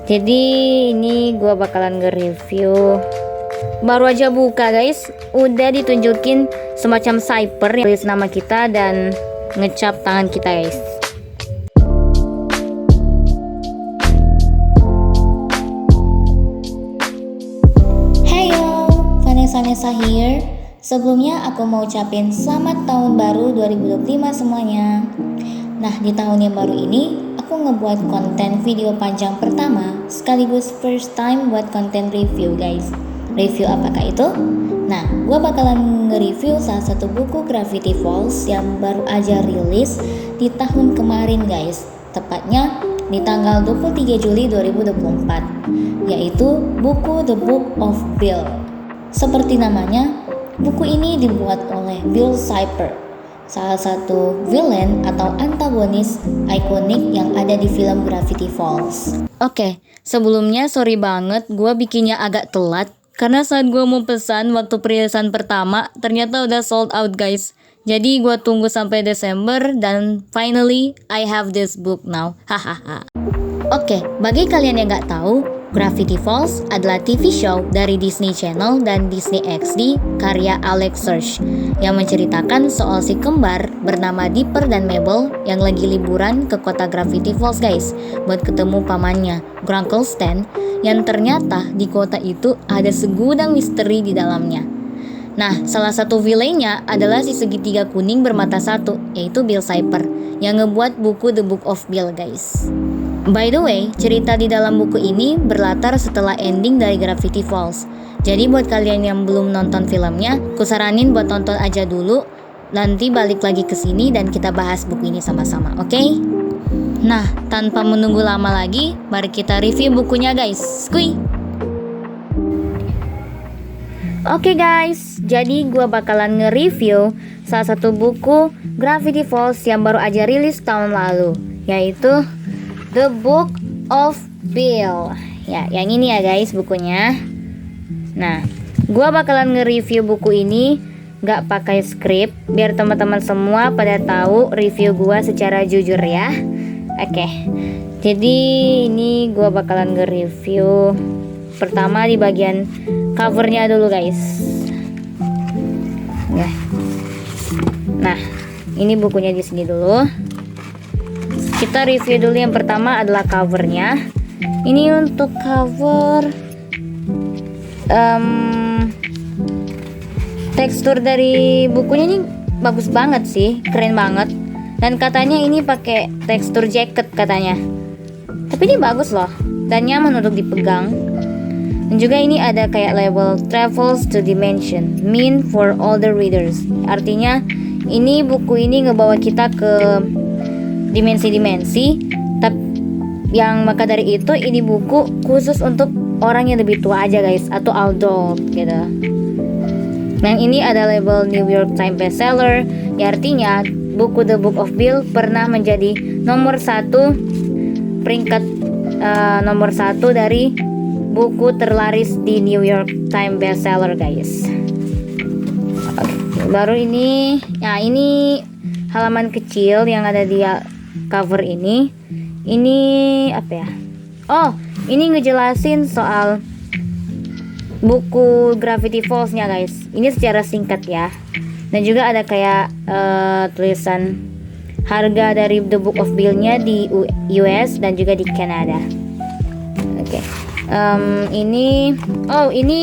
Jadi ini gua bakalan nge-review. Baru aja buka guys, udah ditunjukin semacam cipher yang tulis nama kita dan ngecap tangan kita guys. Heyo, Vanessa here. Sebelumnya aku mau ucapin selamat tahun baru 2025 semuanya. Nah, di tahun yang baru ini aku ngebuat konten video panjang pertama sekaligus first time buat konten review guys. Review apakah itu? Nah, gue bakalan nge-review salah satu buku Gravity Falls yang baru aja rilis di tahun kemarin guys. Tepatnya di tanggal 23 Juli 2024, yaitu buku The Book of Bill. Seperti namanya, buku ini dibuat oleh Bill Cipher, salah satu villain atau antagonis ikonik yang ada di film Gravity Falls. Oke, sebelumnya sorry banget gue bikinnya agak telat karena saat gue mau pesan waktu perilisan pertama ternyata udah sold out guys. Jadi gue tunggu sampai Desember dan finally I have this book now. Hahaha. Oke, bagi kalian yang gak tahu, Gravity Falls adalah TV show dari Disney Channel dan Disney XD karya Alex Search yang menceritakan soal si kembar bernama Dipper dan Mabel yang lagi liburan ke kota Gravity Falls guys buat ketemu pamannya, Grunkle Stan, yang ternyata di kota itu ada segudang misteri di dalamnya. Nah, salah satu villainnya adalah si segitiga kuning bermata satu, yaitu Bill Cipher yang ngebuat buku The Book of Bill guys. By the way, cerita di dalam buku ini berlatar setelah ending dari Gravity Falls. Jadi buat kalian yang belum nonton filmnya, kusaranin buat nonton aja dulu. Nanti balik lagi ke sini dan kita bahas buku ini sama-sama, oke? Nah, tanpa menunggu lama lagi, mari kita review bukunya guys. Skuy! Oke guys, jadi gue bakalan nge-review salah satu buku Gravity Falls yang baru aja rilis tahun lalu, yaitu The Book of Bill. Ya, yang ini ya guys bukunya. Nah, gue bakalan nge-review buku ini gak pakai skrip, biar teman-teman semua pada tahu review gue secara jujur ya. Oke, jadi ini gue bakalan nge-review pertama di bagian covernya dulu guys. Ya. Nah, ini bukunya di sini dulu. Kita review dulu yang pertama adalah covernya. Ini untuk cover tekstur dari bukunya ini bagus banget sih, keren banget. Dan katanya ini pakai tekstur jacket katanya. Tapi ini bagus loh dan nyaman untuk dipegang. Dan juga ini ada kayak label Travels to Dimension, mean for all the readers. Artinya ini buku ini ngebawa kita ke dimensi-dimensi, tapi yang maka dari itu ini buku khusus untuk orang yang lebih tua aja guys, atau adult gitu. Yang ini ada label New York Times bestseller, ya artinya buku The Book of Bill pernah menjadi peringkat nomor satu dari buku terlaris di New York Times bestseller guys. Oke, baru ini, nah ini halaman kecil yang ada di cover ini apa ya? Oh, ini ngejelasin soal buku Gravity Falls nya guys. Ini secara singkat ya. Dan juga ada kayak tulisan harga dari The Book of Bill nya di US dan juga di Kanada. Oke. Ini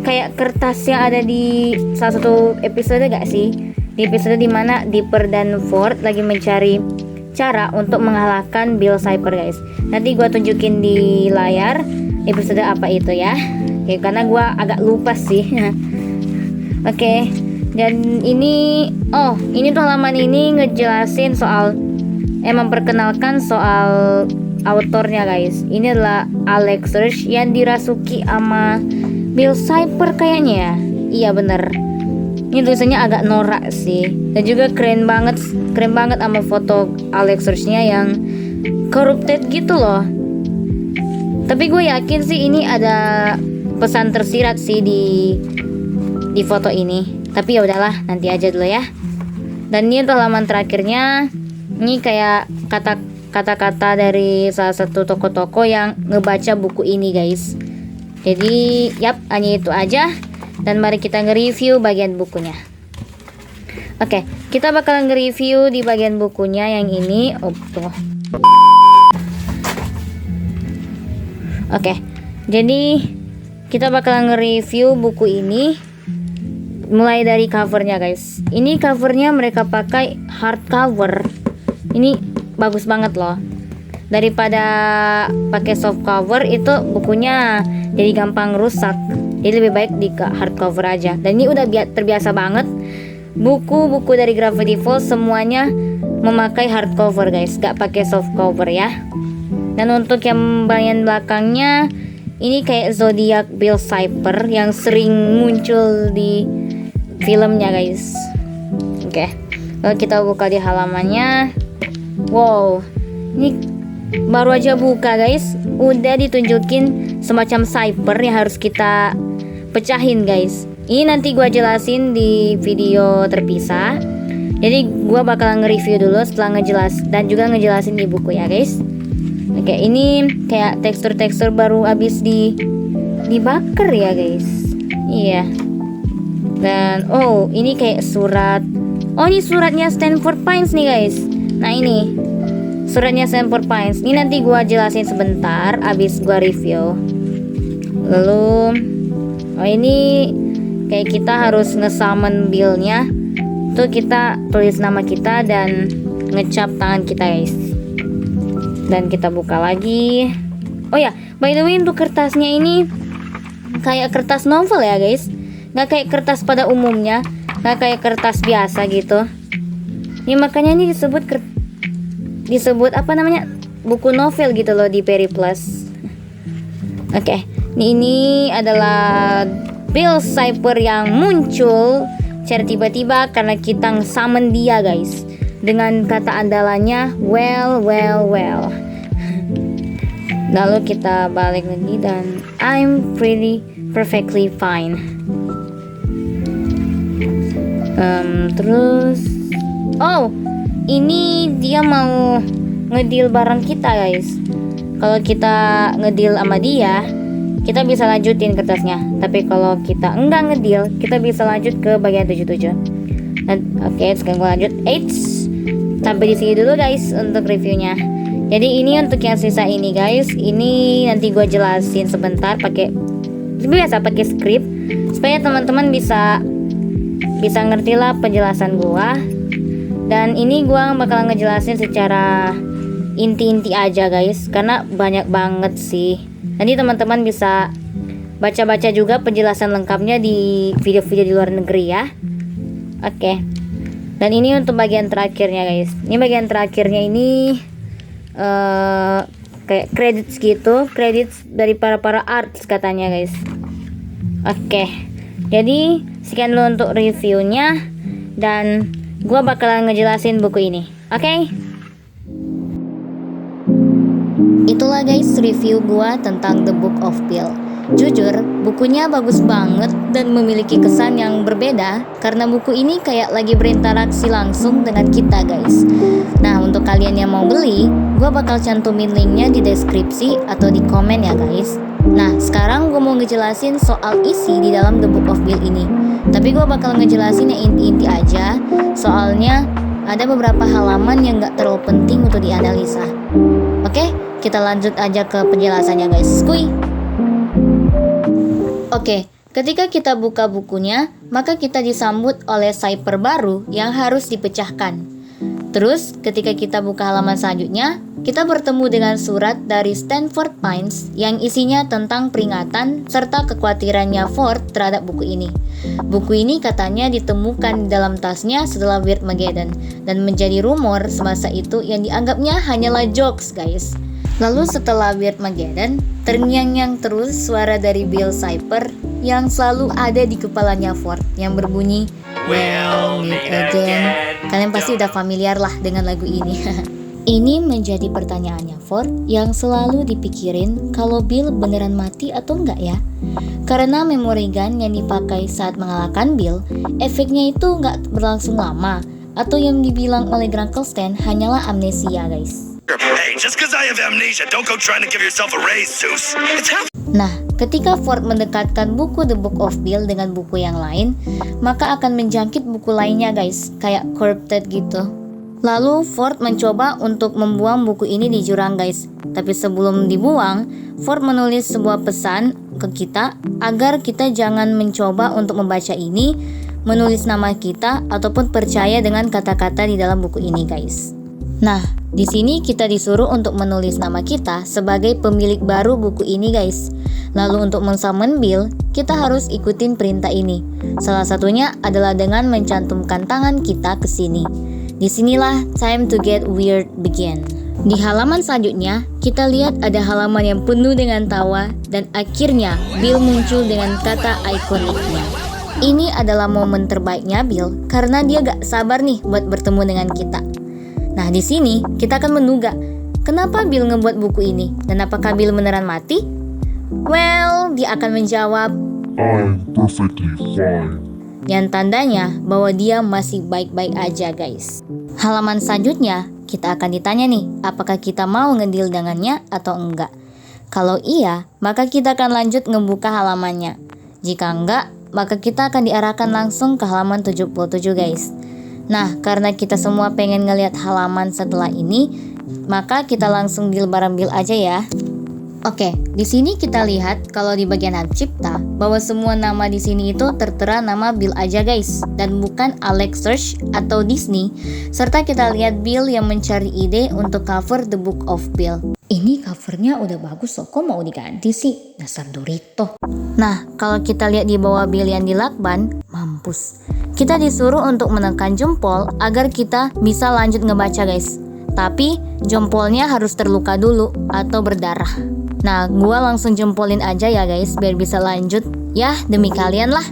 kayak kertas yang ada di salah satu episode gak sih? Di episode dimana Dipper dan Ford lagi mencari cara untuk mengalahkan Bill Cipher guys. Nanti gue tunjukin di layar episode apa itu ya. Oke, karena gue agak lupa sih. Oke, dan ini tuh halaman ini ngejelasin soal memperkenalkan soal autornya guys. Ini adalah Alex Search yang dirasuki sama Bill Cipher kayaknya ya. Iya bener. Ini tulisannya agak norak sih. Dan juga keren banget sama foto Alex Search-nya yang corrupted gitu loh. Tapi gue yakin sih ini ada pesan tersirat sih di foto ini. Tapi ya udahlah, nanti aja dulu ya. Dan ini untuk halaman terakhirnya. Ini kayak kata-kata dari salah satu toko-toko yang ngebaca buku ini guys. Jadi yap, hanya itu aja. Dan mari kita nge-review bagian bukunya. Oke, kita bakalan nge-review di bagian bukunya yang ini. Oh, tunggu. Oke, jadi kita bakalan nge-review buku ini mulai dari covernya guys. Ini covernya mereka pakai hardcover. Ini bagus banget loh. Daripada pakai soft cover itu bukunya jadi gampang rusak. Jadi lebih baik di hardcover aja. Dan ini udah terbiasa banget. Buku-buku dari Gravity Falls semuanya memakai hardcover guys, gak pakai soft cover ya. Dan untuk yang bagian belakangnya ini kayak zodiak Bill Cipher yang sering muncul di filmnya guys. Oke, lalu kita buka di halamannya. Wow, ini baru aja buka guys, udah ditunjukin semacam Cipher yang harus kita pecahin guys. Ini nanti gua jelasin di video terpisah. Jadi gua bakal nge-review dulu setelah dan juga ngejelasin di buku ya guys. Oke, ini kayak tekstur-tekstur baru abis dibakar ya guys. Iya. Dan oh, ini kayak surat. Oh, ini suratnya Stanford Pines nih guys. Nah, ini suratnya Stanford Pines. Ini nanti gua jelasin sebentar abis gua review. Lalu oh, ini kayak kita harus nge-summon Bill-nya. Tuh kita tulis nama kita dan ngecap tangan kita guys. Dan kita buka lagi. Oh ya, by the way untuk kertasnya ini kayak kertas novel ya guys. Gak kayak kertas pada umumnya, gak kayak kertas biasa gitu. Ini makanya ini disebut apa namanya, buku novel gitu loh di Peri Plus. Oke, ini adalah Bill Cipher yang muncul secara tiba-tiba karena kita nge-summon dia guys. Dengan kata andalannya well. Lalu kita balik lagi dan I'm perfectly fine. Terus oh, ini dia mau ngedeal barang kita guys. Kalau kita ngedeal sama dia, kita bisa lanjutin kertasnya. Tapi kalau kita enggak ngedeal, kita bisa lanjut ke bagian 77. Oke, sekarang gue lanjut. Sampai di sini dulu guys untuk reviewnya. Jadi ini untuk yang sisa ini guys, ini nanti gue jelasin sebentar pakai biasa pakai skrip supaya teman-teman bisa ngerti lah penjelasan gue. Dan ini gue bakalan ngejelasin secara inti-inti aja guys, karena banyak banget sih. Nanti teman-teman bisa baca-baca juga penjelasan lengkapnya di video-video di luar negeri ya. Oke. Dan ini untuk bagian terakhirnya guys. Ini bagian terakhirnya ini kayak credits gitu, credits dari para arts katanya guys. Oke. Jadi sekian dulu untuk reviewnya dan gua bakalan ngejelasin buku ini. Oke? Itulah guys review gua tentang The Book of Bill. Jujur, bukunya bagus banget dan memiliki kesan yang berbeda karena buku ini kayak lagi berinteraksi langsung dengan kita guys. Nah, untuk kalian yang mau beli, gua bakal cantumin linknya di deskripsi atau di komen ya guys. Nah, sekarang gue mau ngejelasin soal isi di dalam The Book of Bill ini. Tapi gue bakal ngejelasin yang inti-inti aja, soalnya ada beberapa halaman yang gak terlalu penting untuk dianalisa. Oke, kita lanjut aja ke penjelasannya guys. Kuy. Oke, ketika kita buka bukunya, maka kita disambut oleh cipher baru yang harus dipecahkan. Terus, ketika kita buka halaman selanjutnya, kita bertemu dengan surat dari Stanford Pines yang isinya tentang peringatan serta kekhawatirannya Ford terhadap buku ini. Buku ini katanya ditemukan di dalam tasnya setelah Weird-Mageddon dan menjadi rumor semasa itu yang dianggapnya hanyalah jokes guys. Lalu setelah Weird-Mageddon, terngiang-ngiang terus suara dari Bill Cipher yang selalu ada di kepalanya Ford yang berbunyi We'll meet again. Kalian pasti udah familiar lah dengan lagu ini. Ini menjadi pertanyaannya Ford yang selalu dipikirin kalau Bill beneran mati atau enggak ya. Karena memory gun yang dipakai saat mengalahkan Bill, efeknya itu enggak berlangsung lama, atau yang dibilang oleh Grunkle Stan hanyalah amnesia guys. Hey, just because I have amnesia, don't go trying to give yourself a raise, Zeus. It's half. Nah, ketika Ford mendekatkan buku The Book of Bill dengan buku yang lain, maka akan menjangkit buku lainnya guys, kayak corrupted gitu. Lalu Ford mencoba untuk membuang buku ini di jurang guys. Tapi sebelum dibuang, Ford menulis sebuah pesan ke kita agar kita jangan mencoba untuk membaca ini, menulis nama kita ataupun percaya dengan kata-kata di dalam buku ini guys. Nah, di sini kita disuruh untuk menulis nama kita sebagai pemilik baru buku ini guys. Lalu untuk men-summon Bill, kita harus ikutin perintah ini. Salah satunya adalah dengan mencantumkan tangan kita ke sini. Disinilah time to get weird begin. Di halaman selanjutnya, kita lihat ada halaman yang penuh dengan tawa dan akhirnya Bill muncul dengan kata ikoniknya. Ini adalah momen terbaiknya Bill karena dia gak sabar nih buat bertemu dengan kita. Nah, di sini kita akan menduga kenapa Bill ngebuat buku ini dan apakah Bill beneran mati? Well, dia akan menjawab, I'm perfectly fine. yang tandanya bahwa dia masih baik-baik aja guys. Halaman selanjutnya kita akan ditanya nih, apakah kita mau ngedil dengannya atau enggak. Kalau iya, maka kita akan lanjut ngebuka halamannya. Jika enggak, maka kita akan diarahkan langsung ke halaman 77 guys. Nah, karena kita semua pengen ngelihat halaman setelah ini, maka kita langsung deal bareng Bill aja ya. Oke, di sini kita lihat kalau di bagian hak cipta bahwa semua nama di sini itu tertera nama Bill aja guys, dan bukan Alex Search atau Disney. Serta kita lihat Bill yang mencari ide untuk cover The Book of Bill. Ini covernya udah bagus loh, kok mau diganti sih? Dasar Dorito. Nah, kalau kita lihat di bawah Bill yang dilakban, mampus. Kita disuruh untuk menekan jempol agar kita bisa lanjut ngebaca guys. Tapi jempolnya harus terluka dulu atau berdarah. Nah, gua langsung jempolin aja ya guys biar bisa lanjut. Ya, demi kalian lah.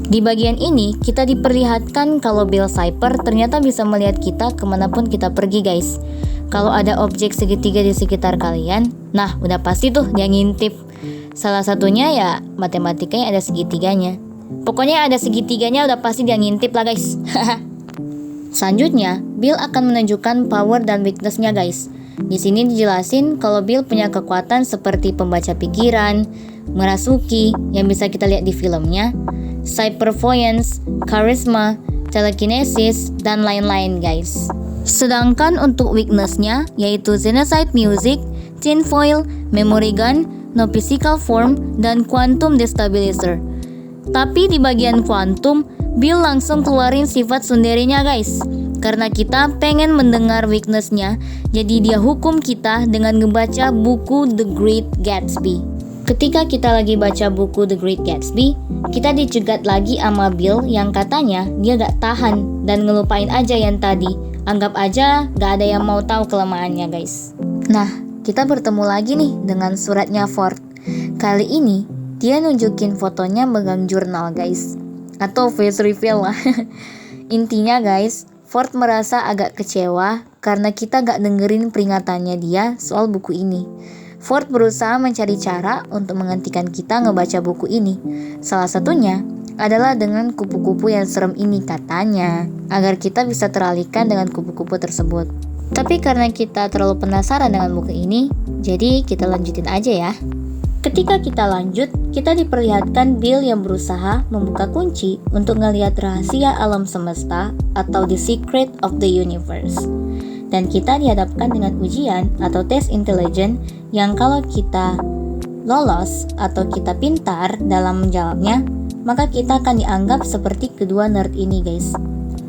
Di bagian ini, kita diperlihatkan kalau Bill Cipher ternyata bisa melihat kita kemanapun kita pergi guys. Kalau ada objek segitiga di sekitar kalian, nah udah pasti tuh dia ngintip. Salah satunya ya matematikanya ada segitiganya. Pokoknya ada segitiganya udah pasti dia ngintip lah guys. Selanjutnya, Bill akan menunjukkan power dan weakness-nya guys. Di sini dijelasin kalau Bill punya kekuatan seperti pembaca pikiran, merasuki yang bisa kita lihat di filmnya, Cybervoyance, Charisma, Telekinesis, dan lain-lain guys. Sedangkan untuk weakness-nya yaitu Xenocide Music, Tinfoil, Memory Gun, No Physical Form, dan Quantum Destabilizer. Tapi di bagian Quantum, Bill langsung keluarin sifat sunderinya guys. Karena kita pengen mendengar weakness-nya, jadi dia hukum kita dengan ngebaca buku The Great Gatsby. Ketika kita lagi baca buku The Great Gatsby, kita dicegat lagi sama Bill yang katanya dia gak tahan dan ngelupain aja yang tadi. Anggap aja gak ada yang mau tahu kelemahannya guys. Nah, kita bertemu lagi nih dengan suratnya Ford. Kali ini, dia nunjukin fotonya megang jurnal guys. Atau face reveal lah. Intinya guys, Ford merasa agak kecewa karena kita gak dengerin peringatannya dia soal buku ini. Ford berusaha mencari cara untuk menghentikan kita ngebaca buku ini. Salah satunya adalah dengan kupu-kupu yang serem ini katanya, agar kita bisa teralihkan dengan kupu-kupu tersebut. Tapi karena kita terlalu penasaran dengan buku ini, jadi kita lanjutin aja ya. Ketika kita lanjut, kita diperlihatkan Bill yang berusaha membuka kunci untuk ngelihat rahasia alam semesta atau the secret of the universe. Dan kita dihadapkan dengan ujian atau tes intelijen yang kalau kita lolos atau kita pintar dalam menjawabnya, maka kita akan dianggap seperti kedua nerd ini guys.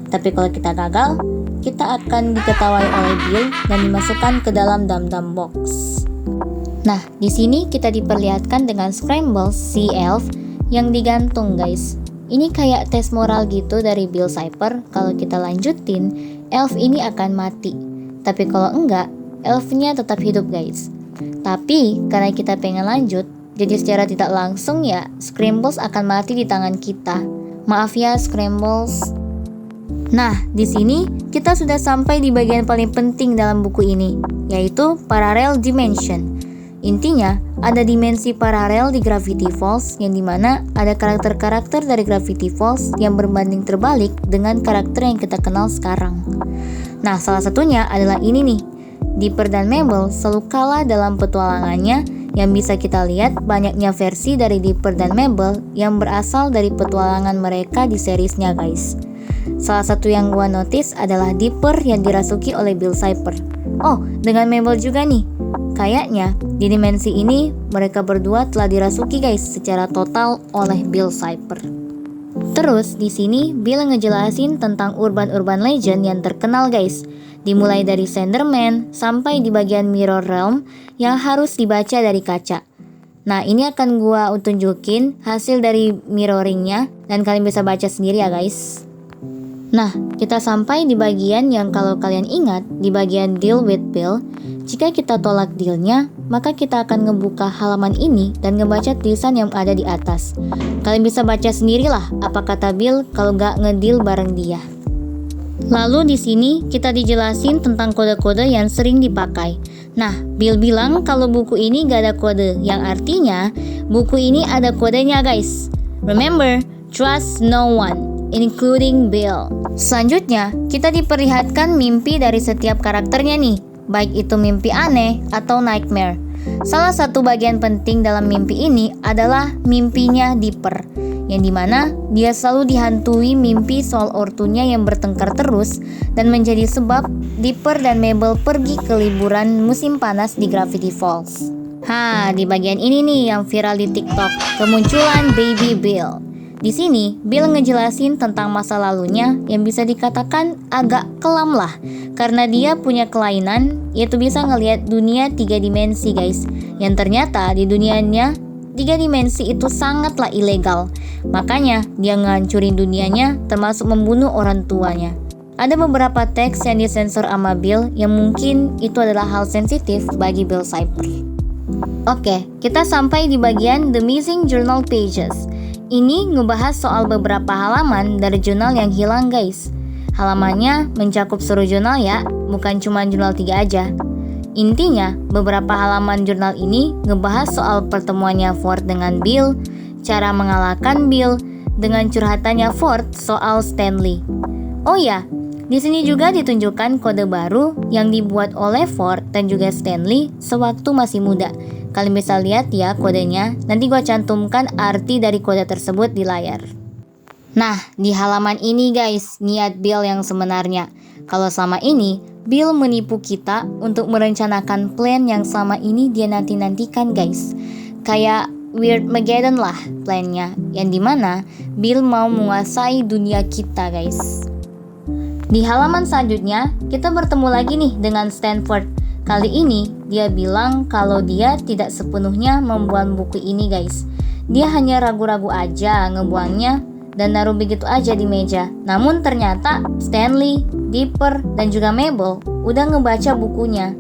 Tapi kalau kita gagal, kita akan diketawai oleh Bill dan dimasukkan ke dalam dum-dum box. Nah, di sini kita diperlihatkan dengan Scramble si elf yang digantung guys. Ini kayak tes moral gitu dari Bill Cipher. Kalau kita lanjutin, elf ini akan mati. Tapi kalau enggak, elfnya tetap hidup guys. Tapi karena kita pengen lanjut, jadi secara tidak langsung ya Scrambles akan mati di tangan kita. Maaf ya Scrambles. Nah, di sini kita sudah sampai di bagian paling penting dalam buku ini, yaitu Parallel Dimension. Intinya, ada dimensi paralel di Gravity Falls yang dimana ada karakter-karakter dari Gravity Falls yang berbanding terbalik dengan karakter yang kita kenal sekarang. Nah, salah satunya adalah ini nih. Dipper dan Mabel selalu kalah dalam petualangannya, yang bisa kita lihat banyaknya versi dari Dipper dan Mabel yang berasal dari petualangan mereka di seriesnya guys. Salah satu yang gua notice adalah Dipper yang dirasuki oleh Bill Cipher. Oh, dengan Mabel juga nih. Kayaknya di dimensi ini mereka berdua telah dirasuki guys secara total oleh Bill Cipher. Terus di sini Bill ngejelasin tentang urban legend yang terkenal guys. Dimulai dari Slenderman sampai di bagian Mirror Realm yang harus dibaca dari kaca. Nah, ini akan gua tunjukin hasil dari mirroringnya dan kalian bisa baca sendiri ya guys. Nah, kita sampai di bagian yang kalau kalian ingat, di bagian Deal with Bill. Jika kita tolak dealnya, maka kita akan ngebuka halaman ini dan ngebaca tulisan yang ada di atas. Kalian bisa baca sendirilah apa kata Bill kalau gak ngedeal bareng dia. Lalu di sini kita dijelasin tentang kode-kode yang sering dipakai. Nah, Bill bilang kalau buku ini gak ada kode, yang artinya buku ini ada kodenya guys. Remember, trust no one, including Bill. Selanjutnya, kita diperlihatkan mimpi dari setiap karakternya nih, baik itu mimpi aneh atau nightmare. Salah satu bagian penting dalam mimpi ini adalah mimpinya Dipper, yang dimana dia selalu dihantui mimpi soal ortunya yang bertengkar terus dan menjadi sebab Dipper dan Mabel pergi ke liburan musim panas di Gravity Falls. Di bagian ini nih yang viral di TikTok, kemunculan Baby Bill. Di sini, Bill ngejelasin tentang masa lalunya yang bisa dikatakan agak kelam lah, karena dia punya kelainan, yaitu bisa ngelihat dunia 3 dimensi guys, yang ternyata di dunianya 3 dimensi itu sangatlah ilegal. Makanya dia ngancurin dunianya, termasuk membunuh orang tuanya. Ada beberapa teks yang disensor sama Bill yang mungkin itu adalah hal sensitif bagi Bill Cipher. Oke, kita sampai di bagian The Missing Journal Pages. Ini ngebahas soal beberapa halaman dari jurnal yang hilang guys. Halamannya mencakup seluruh jurnal ya, bukan cuma jurnal 3 aja. Intinya, beberapa halaman jurnal ini ngebahas soal pertemuannya Ford dengan Bill, cara mengalahkan Bill, dengan curhatannya Ford soal Stanley. Oh ya, di sini juga ditunjukkan kode baru yang dibuat oleh Ford dan juga Stanley sewaktu masih muda. Kalian bisa lihat ya kodenya, nanti gua cantumkan arti dari kode tersebut di layar. Nah, di halaman ini guys, niat Bill yang sebenarnya. Kalau selama ini, Bill menipu kita untuk merencanakan plan yang selama ini dia nanti-nantikan guys. Kayak Weirdmageddon lah plannya, yang dimana Bill mau menguasai dunia kita guys. Di halaman selanjutnya, kita bertemu lagi nih dengan Stanford. Kali ini, dia bilang kalau dia tidak sepenuhnya membuang buku ini guys. Dia hanya ragu-ragu aja ngebuangnya dan naruh begitu aja di meja. Namun ternyata Stanley, Dipper, dan juga Mabel udah ngebaca bukunya.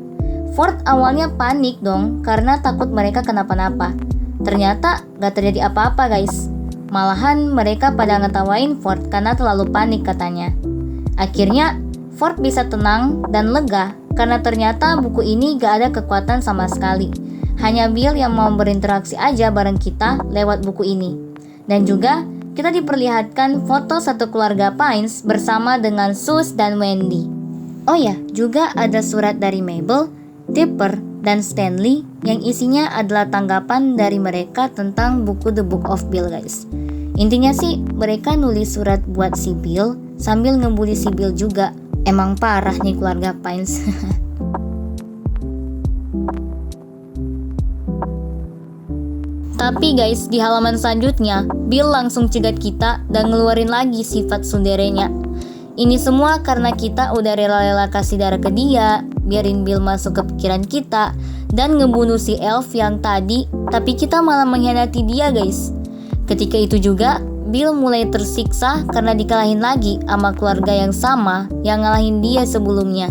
Ford awalnya panik dong karena takut mereka kenapa-napa. Ternyata gak terjadi apa-apa guys. Malahan mereka pada ngetawain Ford karena terlalu panik katanya. Akhirnya Ford bisa tenang dan lega karena ternyata buku ini gak ada kekuatan sama sekali. Hanya Bill yang mau berinteraksi aja bareng kita lewat buku ini. Dan juga kita diperlihatkan foto satu keluarga Pines bersama dengan Sus dan Wendy. Oh ya, juga ada surat dari Mabel, Dipper, dan Stanley yang isinya adalah tanggapan dari mereka tentang buku The Book of Bill guys. Intinya sih mereka nulis surat buat si Bill sambil ngebully si Bill juga. Emang parah nih keluarga Pines. Tapi guys, di halaman selanjutnya, Bill langsung cegat kita dan ngeluarin lagi sifat sunderenya. Ini semua karena kita udah rela-rela kasih darah ke dia, biarin Bill masuk ke pikiran kita, dan ngebunuh si Elf yang tadi, tapi kita malah mengkhianati dia guys. Ketika itu juga, Bill mulai tersiksa karena dikalahin lagi sama keluarga yang sama yang ngalahin dia sebelumnya.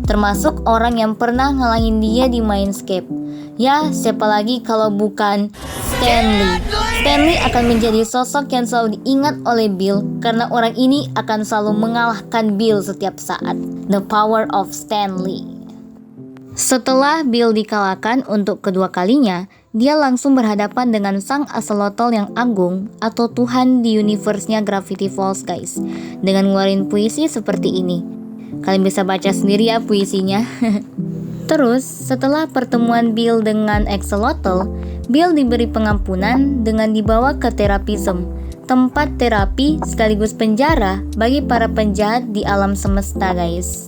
Termasuk orang yang pernah ngalahin dia di Mindscape. Ya, siapa lagi kalau bukan Stanley. Stanley akan menjadi sosok yang selalu diingat oleh Bill karena orang ini akan selalu mengalahkan Bill setiap saat. The power of Stanley. Setelah Bill dikalahkan untuk kedua kalinya, dia langsung berhadapan dengan sang axolotl yang agung atau Tuhan di universe-nya Gravity Falls guys, dengan ngeluarin puisi seperti ini. Kalian bisa baca sendiri ya puisinya. Terus, setelah pertemuan Bill dengan Axolotl, Bill diberi pengampunan dengan dibawa ke terapism, tempat terapi sekaligus penjara bagi para penjahat di alam semesta, guys.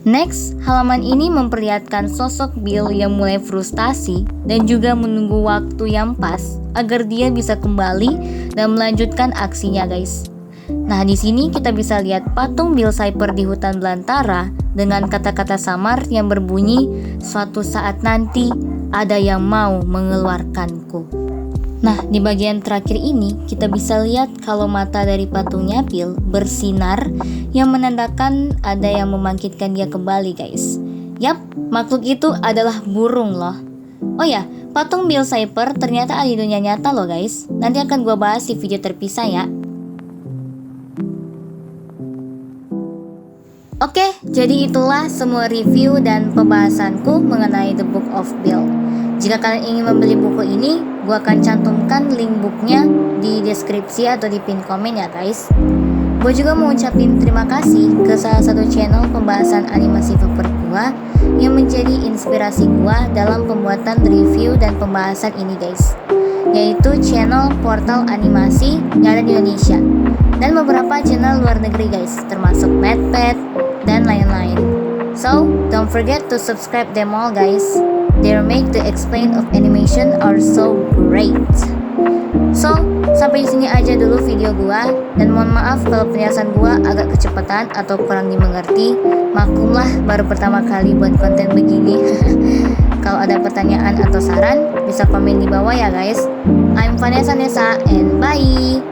Next, halaman ini memperlihatkan sosok Bill yang mulai frustasi dan juga menunggu waktu yang pas agar dia bisa kembali dan melanjutkan aksinya, guys. Nah, di sini kita bisa lihat patung Bill Cipher di hutan belantara dengan kata-kata samar yang berbunyi, "Suatu saat nanti ada yang mau mengeluarkanku." Nah, di bagian terakhir ini kita bisa lihat kalau mata dari patungnya Bill bersinar yang menandakan ada yang membangkitkan dia kembali, guys. Yap, makhluk itu adalah burung loh. Oh ya, patung Bill Cipher ternyata ada di dunia nyata loh, guys. Nanti akan gua bahas di video terpisah ya. Oke, jadi itulah semua review dan pembahasanku mengenai The Book of Bill. Jika kalian ingin membeli buku ini, gue akan cantumkan link booknya di deskripsi atau di pin komen ya guys. Gue juga mau ucapin terima kasih ke salah satu channel pembahasan animasi favorit gue yang menjadi inspirasi gue dalam pembuatan review dan pembahasan ini guys, yaitu channel Portal Animasi yang ada di Indonesia dan beberapa channel luar negeri guys, termasuk MadPet dan lain-lain. So, don't forget to subscribe them all guys. They make the explain of animation are so great. So, sampai di sini aja dulu video gua dan mohon maaf kalau penjelasan gua agak kecepatan atau kurang dimengerti. Maklumlah baru pertama kali buat konten begini. Kalau ada pertanyaan atau saran bisa komen di bawah ya guys. I'm Vanessa Nessa and bye.